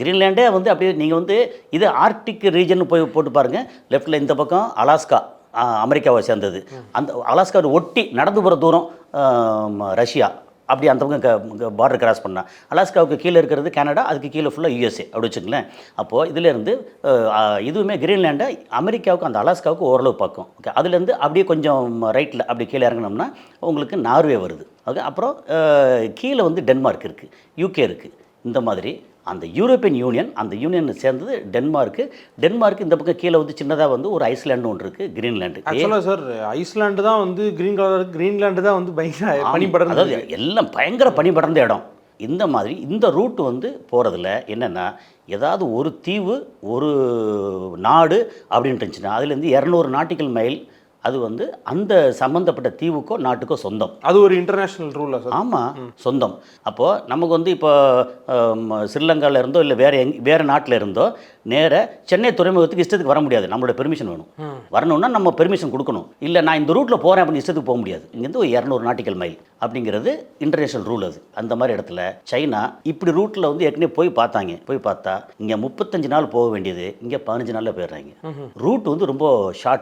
கிரீன்லாண்டே வந்து அப்படியே நீங்கள் வந்து இது ஆர்க்டிக் ரீஜன் போய் போட்டு பாருங்கள். லெஃப்ட்டில் இந்த பக்கம் அலாஸ்கா, அமெரிக்காவை சேர்ந்தது. அந்த அலாஸ்காவை ஒட்டி நடந்து போகிற தூரம் ரஷ்யா. அப்படி அந்த பக்கம் பார்டர் கிராஸ் பண்ணால் அலாஸ்காவுக்கு கீழே இருக்கிறது கனடா, அதுக்கு கீழே ஃபுல்லாக யூஎஸ்ஏ அப்படி வச்சுங்களேன். அப்போது இதிலேருந்து இதுவுமே கிரீன்லாண்டை அமெரிக்காவுக்கு அந்த அலாஸ்காவுக்கு ஓரளவு பக்கம். ஓகே, அதுலேருந்து அப்படியே கொஞ்சம் ரைட்டில் அப்படி கீழே இறங்கினோம்னா உங்களுக்கு நார்வே வருது. ஓகே, அப்புறம் கீழே வந்து டென்மார்க் இருக்குது, யூகே இருக்குது. இந்த மாதிரி அந்த யூரோப்பியன் யூனியன், அந்த யூனியன் சேர்ந்தது டென்மார்க் இந்த பக்கம் கீழே வந்து சின்னதாக வந்து ஒரு ஐஸ்லாண்டு ஒன்று இருக்குது, கிரீன்லாண்டு. ஆக்சுவலாக சார் ஐஸ்லாண்டு தான் வந்து கிரீன் கலர், கிரீன்லாண்டு தான் வந்து பயங்கர பனிபடர்ந்து, அதாவது எல்லாம் பயங்கர பனிபடர்ந்த இடம். இந்த மாதிரி இந்த ரூட் வந்து போகிறதுல என்னென்னா, ஏதாவது ஒரு தீவு ஒரு நாடு அப்படின்ட்டு இருந்துச்சுன்னா அதுலேருந்து 200 நாட்டிக்கல் மைல் அது வந்து அந்த சம்மந்தப்பட்ட தீவுக்கோ நாட்டுக்கோ சொந்தம். அது ஒரு இன்டர்நேஷ்னல் ரூலா சார்? ஆமாம், சொந்தம். அப்போது நமக்கு வந்து இப்போ ஸ்ரீலங்காவில் இருந்தோ இல்லை வேறு நாட்டில் இருந்தோ நேர சென்னை துறைமுகத்துக்கு இஷ்டத்துக்கு வர முடியாது. நம்மளோட பெர்மிஷன் வேணும். வரணும்னா நம்ம பெர்மிஷன் கொடுக்கணும். இல்லை நான் இந்த ரூட்டில் போகிறேன் அப்படின்னு இஷ்டத்துக்கு போக முடியாது. இங்கேருந்து ஒரு 200 நாட்டிக்கல் மைல் அப்படிங்கிறது இன்டர்நேஷ்னல் ரூல். அது அந்த மாதிரி இடத்துல சைனா இப்படி ரூட்டில் வந்து ஏற்கனவே போய் பார்த்தா இங்கே 35 நாள் போக வேண்டியது இங்கே 15 நாளில் போயிடுறாங்க. ரூட் வந்து ரொம்ப ஷார்ட்.